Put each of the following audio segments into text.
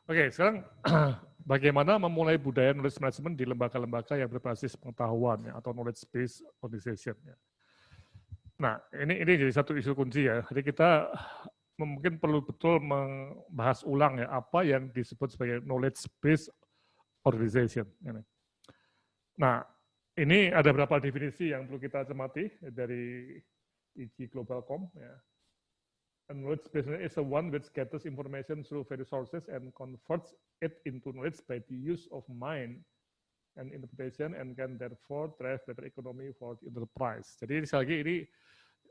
Oke, sekarang bagaimana memulai budaya knowledge management di lembaga-lembaga yang berbasis pengetahuan ya, atau knowledge based organization ya. Nah, ini jadi satu isu kunci ya. Jadi kita mungkin perlu betul membahas ulang ya apa yang disebut sebagai knowledge based organization. Nah, ini ada beberapa definisi yang perlu kita cermati dari IG Global.com ya. A knowledge based is the one which gathers information through various sources and converts it into knowledge by the use of mind and interpretation and can therefore drive better economy for the enterprise. Jadi sekali lagi ini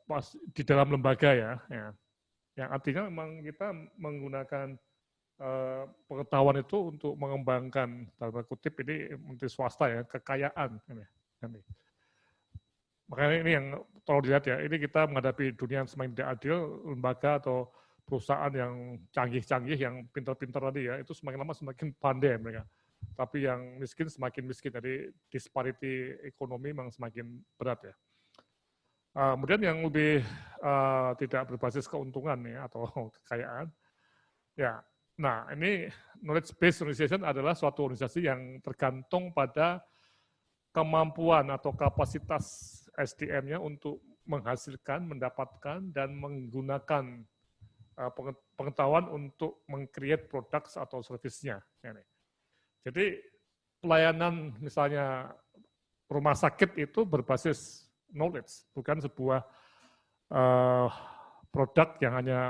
pas di dalam lembaga ya. Yang artinya memang kita menggunakan pengetahuan itu untuk mengembangkan dalam kutip ini menteri swasta ya kekayaan ini. Makanya ini yang tolong dilihat ya, ini kita menghadapi dunia yang semakin tidak adil, lembaga atau perusahaan yang canggih-canggih, yang pintar-pintar tadi ya, itu semakin lama semakin pandai mereka. Tapi yang miskin semakin miskin, jadi disparity ekonomi memang semakin berat ya. Kemudian yang lebih tidak berbasis keuntungan ya, atau kekayaan, ya. Nah ini knowledge based organization adalah suatu organisasi yang tergantung pada kemampuan atau kapasitas SDM-nya untuk menghasilkan, mendapatkan, dan menggunakan pengetahuan untuk meng-create produk atau service-nya. Jadi pelayanan misalnya rumah sakit itu berbasis knowledge, bukan sebuah produk yang hanya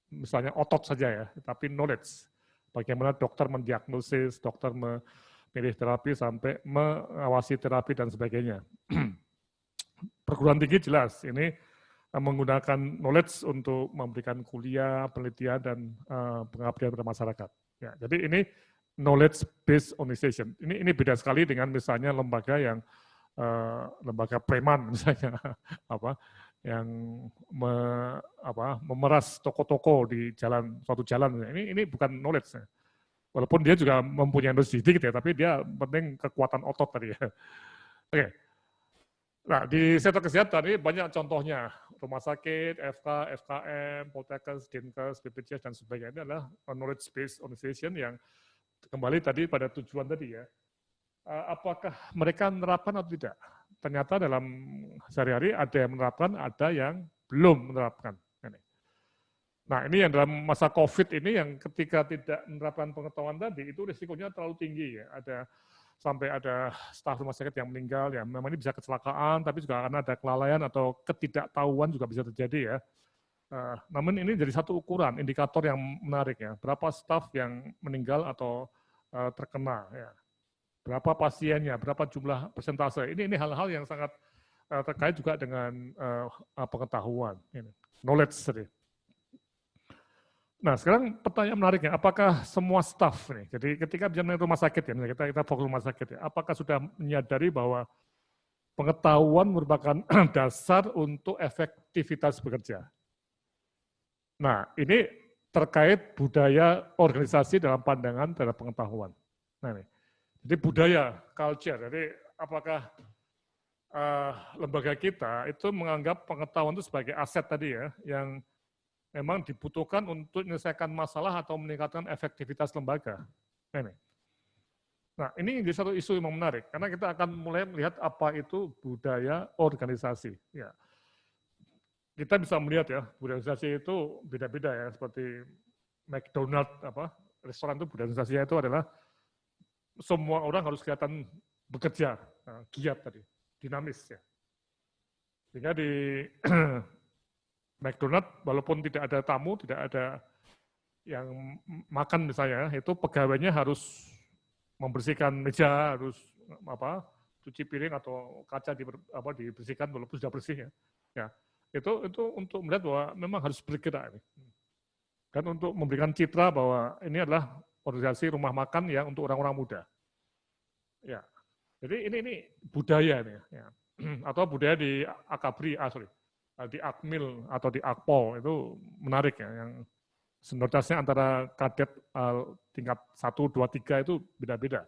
misalnya otot saja ya, tapi knowledge. Bagaimana dokter mendiagnosis, dokter memilih terapi sampai mengawasi terapi dan sebagainya. Perguruan tinggi jelas ini menggunakan knowledge untuk memberikan kuliah, penelitian, dan pengabdian pada masyarakat. Ya, jadi ini knowledge based organization. Ini beda sekali dengan misalnya lembaga yang lembaga preman misalnya yang memeras toko-toko di suatu jalan. Ini bukan knowledge. Walaupun dia juga mempunyai knowledge sedikit ya, tapi dia penting kekuatan otot tadi ya. Oke. Nah, di sektor kesehatan ini banyak contohnya. Rumah sakit, FK, FKM, Poltekkes, Dinkes, BPJS, dan sebagainya. Ini adalah knowledge based organization yang kembali tadi pada tujuan tadi ya. Apakah mereka menerapkan atau tidak? Ternyata dalam sehari-hari ada yang menerapkan, ada yang belum menerapkan. Nah, ini yang dalam masa COVID ini yang ketika tidak menerapkan pengetahuan tadi, itu risikonya terlalu tinggi ya. Sampai ada staf rumah sakit yang meninggal, ya memang ini bisa kecelakaan, tapi juga karena ada kelalaian atau ketidaktahuan juga bisa terjadi ya. Namun ini jadi satu ukuran, indikator yang menarik ya. Berapa staf yang meninggal atau terkena ya. Berapa pasiennya, berapa jumlah persentase. Ini hal-hal yang sangat terkait juga dengan pengetahuan, knowledge tadi. Nah, sekarang pertanyaan menariknya, apakah semua staf nih, jadi ketika bicara rumah sakit ya, kita fokus rumah sakit ya, apakah sudah menyadari bahwa pengetahuan merupakan dasar untuk efektivitas bekerja? Nah, ini terkait budaya organisasi dalam pandangan terhadap pengetahuan. Nah, ini. Jadi budaya, culture, jadi apakah lembaga kita itu menganggap pengetahuan itu sebagai aset tadi ya, yang memang dibutuhkan untuk menyelesaikan masalah atau meningkatkan efektivitas lembaga. Nah, ini jadi satu isu yang menarik, karena kita akan mulai melihat apa itu budaya organisasi. Ya. Kita bisa melihat ya, budaya organisasi itu beda-beda ya, seperti McDonald, restoran itu budaya organisasinya itu adalah semua orang harus kelihatan bekerja, giat tadi, dinamis ya. Sehingga di McDonald walaupun tidak ada tamu, tidak ada yang makan misalnya, itu pegawainya harus membersihkan meja, harus cuci piring atau kaca dibersihkan walaupun sudah bersih ya. Ya, itu untuk melihat bahwa memang harus bergerak ini. Dan untuk memberikan citra bahwa ini adalah organisasi rumah makan ya untuk orang-orang muda. Ya, jadi ini budaya ini ya. Atau budaya di Akabri, di Akmil atau di Akpol itu menarik ya, yang senioritasnya antara kadet tingkat 1, 2, 3 itu beda-beda.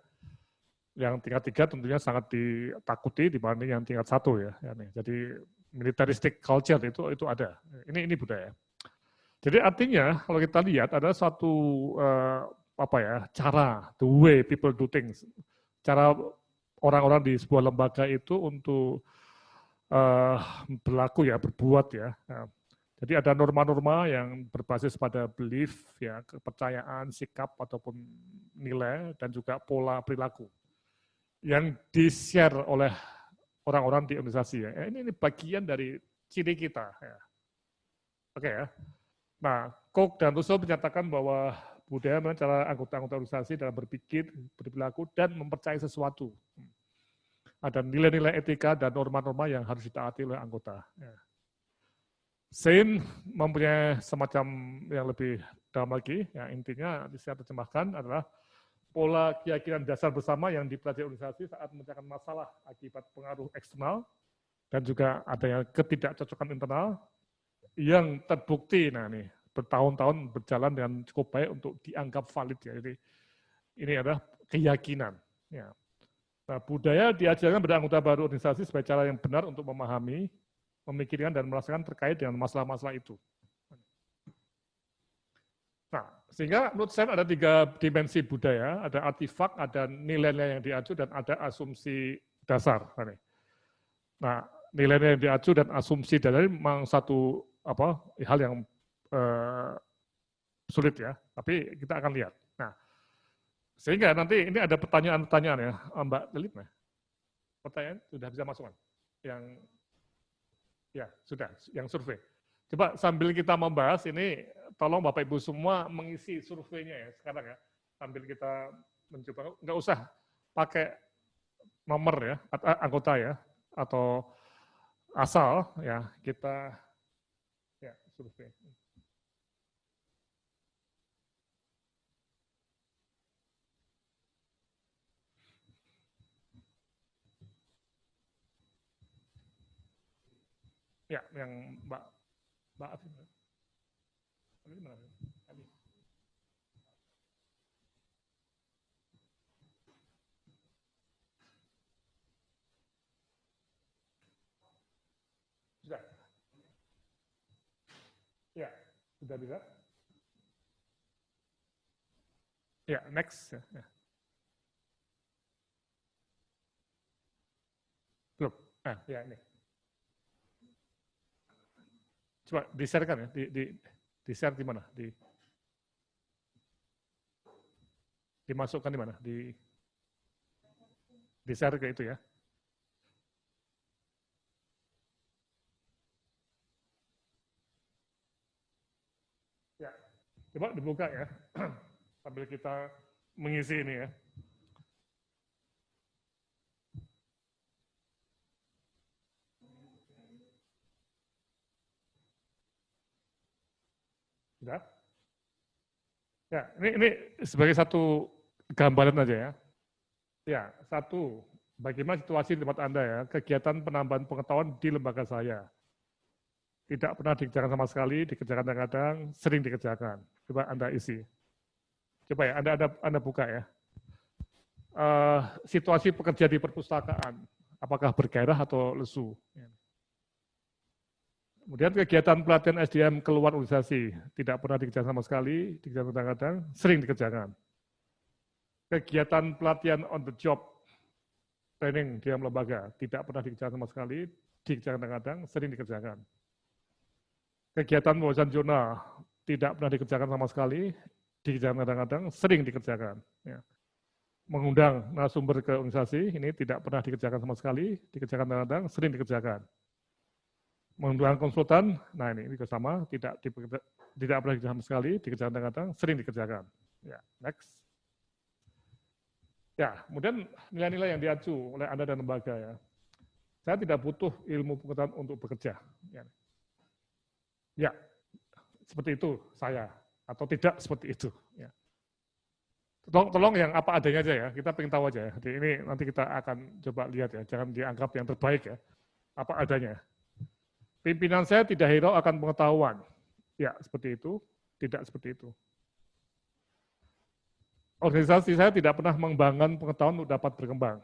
Yang tingkat 3 tentunya sangat ditakuti dibanding yang tingkat 1 ya. Jadi militaristic culture itu ada. Ini budaya. Jadi artinya kalau kita lihat ada satu cara, the way people do things, cara orang-orang di sebuah lembaga itu untuk berlaku ya, berbuat ya. Nah, jadi ada norma-norma yang berbasis pada belief, ya, kepercayaan, sikap ataupun nilai dan juga pola perilaku yang di-share oleh orang-orang di organisasi ya. Ini bagian dari ciri kita ya. Oke ya. Nah, Koch dan Russo menyatakan bahwa budaya adalah cara anggota-anggota organisasi dalam berpikir, berperilaku, dan mempercayai sesuatu. Ada nilai-nilai etika dan norma-norma yang harus ditaati oleh anggota. Sein mempunyai semacam yang lebih dalam lagi, yang intinya saya terjemahkan adalah pola keyakinan dasar bersama yang dipelajari organisasi saat memecahkan masalah akibat pengaruh eksternal dan juga adanya ketidakcocokan internal yang terbukti, nah nih, bertahun-tahun berjalan dengan cukup baik untuk dianggap valid ya. Jadi ini adalah keyakinan. Ya. Nah, budaya diajarkan pada anggota baru organisasi sebagai cara yang benar untuk memahami, memikirkan dan merasakan terkait dengan masalah-masalah itu. Nah, sehingga menurut saya ada 3 dimensi budaya, ada artifak, ada nilai-nilai yang diacu, dan ada asumsi dasar. Nah, nilai-nilai yang diacu dan asumsi dasar ini memang satu hal yang sulit ya, tapi kita akan lihat. Nah, sehingga nanti ini ada pertanyaan-pertanyaan ya, Mbak Lelit, pertanyaan sudah bisa masukkan? Yang ya sudah, yang survei. Coba sambil kita membahas ini, tolong Bapak Ibu semua mengisi surveinya ya sekarang ya, sambil kita mencoba, nggak usah pakai nomor ya, anggota ya, atau asal ya, kita ya survei. Ya, yang Mbak Afif. Sudah? Ya, sudah bisa? Ya, next. Ya. Belum? Ya ini. Coba di-share-kan ya, di-share di mana? Dimasukkan di mana? Di-share ke itu ya. Ya, coba dibuka ya, sambil kita mengisi ini ya. Sudah? Ya, ini sebagai satu gambaran aja ya. Ya, satu, bagaimana situasi di tempat Anda ya, kegiatan penambahan pengetahuan di lembaga saya. Tidak pernah dikerjakan sama sekali, dikerjakan kadang-kadang, sering dikerjakan. Coba Anda isi. Coba ya, Anda buka ya. Situasi pekerja di perpustakaan, apakah bergairah atau lesu? Kemudian kegiatan pelatihan SDM keluar organisasi, tidak pernah dikerjakan sama sekali, dikerjakan kadang-kadang, sering dikerjakan. Kegiatan pelatihan on the job, training di dalam lembaga, tidak pernah dikerjakan sama sekali, dikerjakan kadang-kadang, sering dikerjakan. Kegiatan pembahasan jurnal, tidak pernah dikerjakan sama sekali, dikerjakan kadang-kadang, sering dikerjakan. Ya. Mengundang narasumber ke organisasi, ini tidak pernah dikerjakan sama sekali, dikerjakan kadang-kadang, sering dikerjakan. Mengundang konsultan, nah ini juga sama, tidak pernah dikerjakan sama sekali, dikerjakan kadang-kadang, sering dikerjakan. Ya, next. Ya, kemudian nilai-nilai yang diacu oleh Anda dan lembaga ya. Saya tidak butuh ilmu pengetahuan untuk bekerja. Ya, seperti itu saya, atau tidak seperti itu. Ya. Tolong yang apa adanya aja ya, kita pengen tahu aja ya. Jadi ini nanti kita akan coba lihat ya, jangan dianggap yang terbaik ya, apa adanya. Pimpinan saya tidak hirau akan pengetahuan. Ya, seperti itu, tidak seperti itu. Organisasi saya tidak pernah mengembangkan pengetahuan untuk dapat berkembang.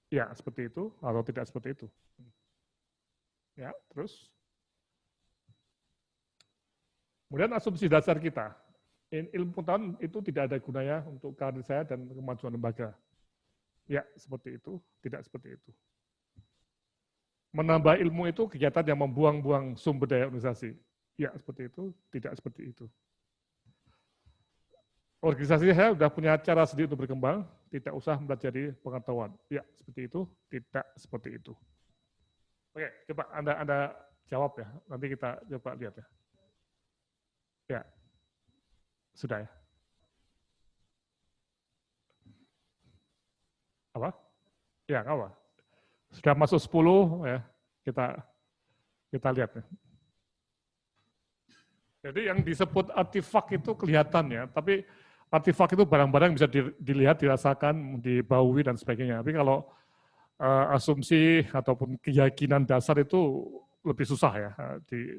Ya, seperti itu, atau tidak seperti itu. Ya, terus. Kemudian asumsi dasar kita. ilmu pengetahuan itu tidak ada gunanya untuk karir saya dan kemajuan lembaga. Ya, seperti itu, tidak seperti itu. Menambah ilmu itu kegiatan yang membuang-buang sumber daya organisasi. Ya, seperti itu, tidak seperti itu. Organisasi saya sudah punya cara sendiri untuk berkembang, tidak usah mempelajari pengetahuan. Ya, seperti itu, tidak seperti itu. Oke, coba Anda jawab ya, nanti kita coba lihat ya. Ya, sudah ya. Apa? Ya, apa? Sudah masuk 10 ya, kita lihat ya. Jadi yang disebut artefak itu kelihatan ya, tapi artefak itu barang-barang bisa dilihat, dirasakan, dibaui dan sebagainya. Tapi kalau asumsi ataupun keyakinan dasar itu lebih susah ya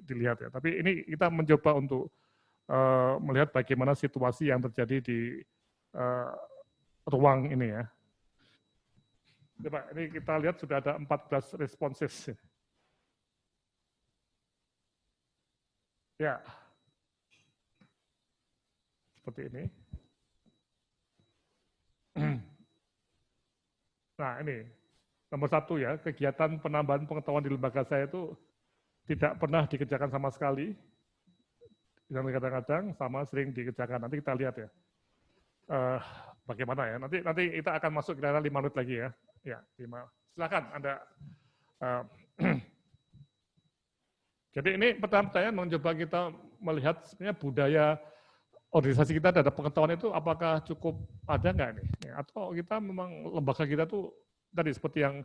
dilihat ya. Tapi ini kita mencoba untuk melihat bagaimana situasi yang terjadi di ruang ini ya. Coba ini kita lihat sudah ada 14 responses. Ya, seperti ini. Nah ini, nomor 1 ya, kegiatan penambahan pengetahuan di lembaga saya itu tidak pernah dikerjakan sama sekali. Dan kadang-kadang sama sering dikerjakan. Nanti kita lihat ya. Bagaimana ya, nanti kita akan masuk kira-kira 5 menit lagi ya. Ya, 5. Silakan Anda. Jadi ini pertanyaan mencoba kita melihat sebenarnya budaya organisasi kita terhadap pengetahuan itu apakah cukup ada nggak nih? Atau kita memang lembaga kita tuh tadi seperti yang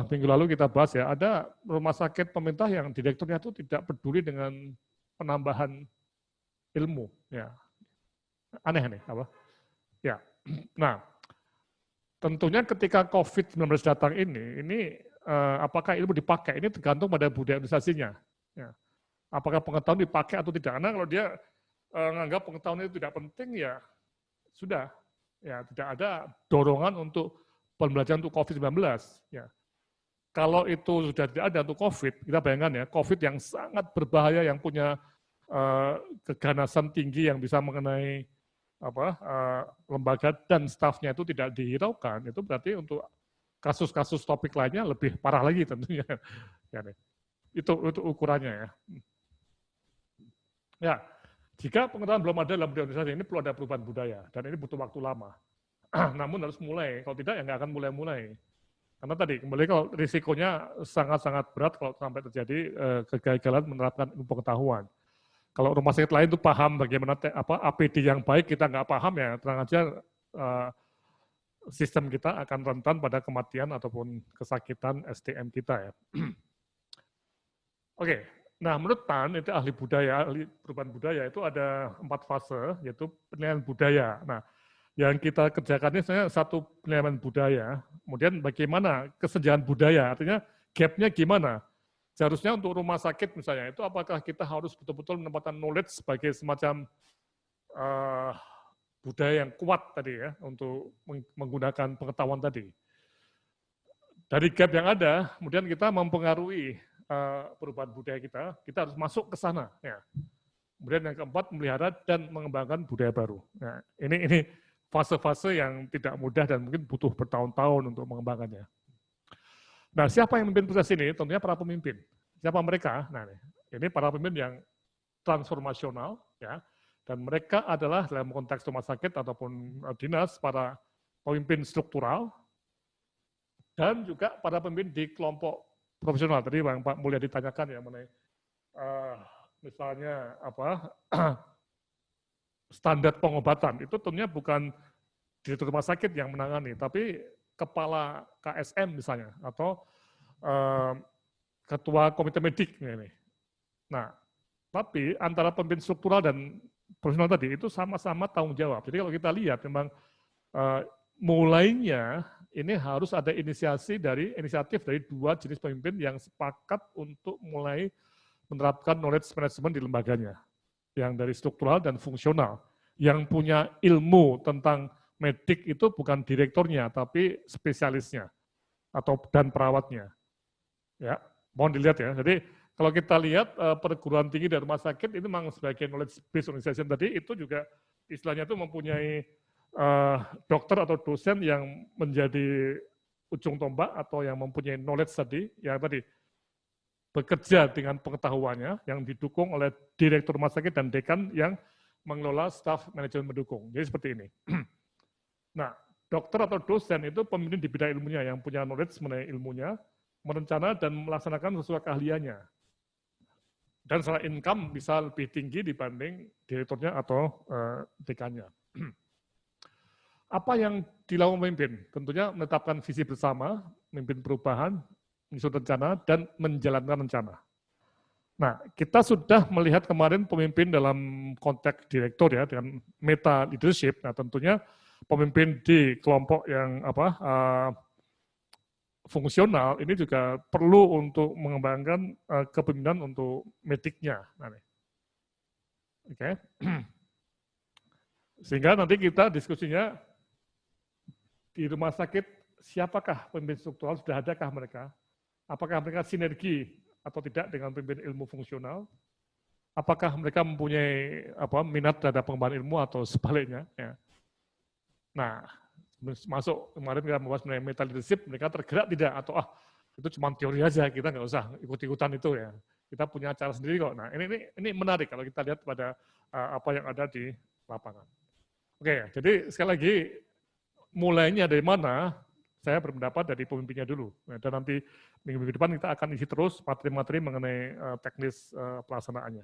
minggu lalu kita bahas ya, ada rumah sakit pemerintah yang direkturnya itu tidak peduli dengan penambahan ilmu. Ya, aneh nih apa? Ya, nah tentunya ketika COVID-19 datang ini apakah ilmu dipakai? Ini tergantung pada budaya organisasinya. Ya. Apakah pengetahuan dipakai atau tidak? Karena kalau dia menganggap pengetahuan itu tidak penting, ya sudah. Ya, tidak ada dorongan untuk pembelajaran untuk COVID-19. Ya. Kalau itu sudah tidak ada untuk COVID, kita bayangkan ya, COVID yang sangat berbahaya, yang punya keganasan tinggi yang bisa mengenai lembaga dan stafnya itu tidak dihiraukan, itu berarti untuk kasus-kasus topik lainnya lebih parah lagi tentunya. Ya, itu ukurannya ya. Ya, jika pengetahuan belum ada dalam organisasi ini perlu ada perubahan budaya dan ini butuh waktu lama. Namun harus mulai, kalau tidak ya nggak akan mulai-mulai. Karena tadi kembali kalau risikonya sangat-sangat berat kalau sampai terjadi kegagalan menerapkan ilmu pengetahuan. Kalau rumah sakit lain itu paham bagaimana APD yang baik, kita nggak paham ya, terang aja sistem kita akan rentan pada kematian ataupun kesakitan SDM kita ya. Oke, nah menurut Tan, itu ahli budaya, ahli perubahan budaya itu ada 4 fase, yaitu penilaian budaya. Nah, yang kita kerjakan ini sebenarnya 1 penilaian budaya, kemudian bagaimana kesejahteraan budaya, artinya gap-nya gimana? Seharusnya untuk rumah sakit misalnya, itu apakah kita harus betul-betul menempatkan knowledge sebagai semacam budaya yang kuat tadi ya, untuk menggunakan pengetahuan tadi. Dari gap yang ada, kemudian kita mempengaruhi perubahan budaya kita harus masuk ke sana. Ya. Kemudian yang keempat, memelihara dan mengembangkan budaya baru. Nah, ini fase-fase yang tidak mudah dan mungkin butuh bertahun-tahun untuk mengembangkannya. Nah, siapa yang memimpin proses ini? Tentunya para pemimpin. Siapa mereka? Nah, ini para pemimpin yang transformasional, ya, dan mereka adalah dalam konteks rumah sakit ataupun dinas para pemimpin struktural dan juga para pemimpin di kelompok profesional. Tadi yang Pak Mulya ditanyakan ya mengenai misalnya standar pengobatan itu tentunya bukan direktur rumah sakit yang menangani, tapi kepala KSM misalnya, atau ketua komite medik ini. Nah, tapi antara pemimpin struktural dan profesional tadi itu sama-sama tanggung jawab. Jadi kalau kita lihat memang mulainya ini harus ada inisiatif dari 2 jenis pemimpin yang sepakat untuk mulai menerapkan knowledge management di lembaganya, yang dari struktural dan fungsional, yang punya ilmu tentang medik itu bukan direkturnya, tapi spesialisnya dan perawatnya. Ya, mohon dilihat ya. Jadi kalau kita lihat perguruan tinggi dan rumah sakit itu memang sebagai knowledge based organization tadi itu juga istilahnya itu mempunyai dokter atau dosen yang menjadi ujung tombak atau yang mempunyai knowledge tadi, yang tadi bekerja dengan pengetahuannya yang didukung oleh direktur rumah sakit dan dekan yang mengelola staff manajemen mendukung. Jadi seperti ini. Nah, dokter atau dosen itu pemimpin di bidang ilmunya yang punya knowledge mengenai ilmunya, merencana dan melaksanakan sesuai keahliannya. Dan secara income bisa lebih tinggi dibanding direkturnya atau dekannya. Apa yang dilakukan pemimpin? Tentunya menetapkan visi bersama, memimpin perubahan, menyusun rencana, dan menjalankan rencana. Nah, kita sudah melihat kemarin pemimpin dalam konteks direktur ya, dengan meta leadership. Nah, tentunya pemimpin di kelompok yang fungsional ini juga perlu untuk mengembangkan kepemimpinan untuk mediknya. Oke. Sehingga nanti kita diskusinya di rumah sakit, siapakah pemimpin struktural, sudah adakah mereka? Apakah mereka sinergi atau tidak dengan pemimpin ilmu fungsional? Apakah mereka mempunyai minat terhadap pengembangan ilmu atau sebaliknya? Ya. Nah, masuk kemarin kita membahas mengenai meta leadership, mereka tergerak tidak atau itu cuma teori aja, kita nggak usah ikut-ikutan itu ya. Kita punya cara sendiri kok. Nah, ini menarik kalau kita lihat pada apa yang ada di lapangan. Oke, jadi sekali lagi mulainya dari mana? Saya berpendapat dari pemimpinnya dulu. Dan nanti minggu depan kita akan isi terus materi-materi mengenai teknis pelaksanaannya.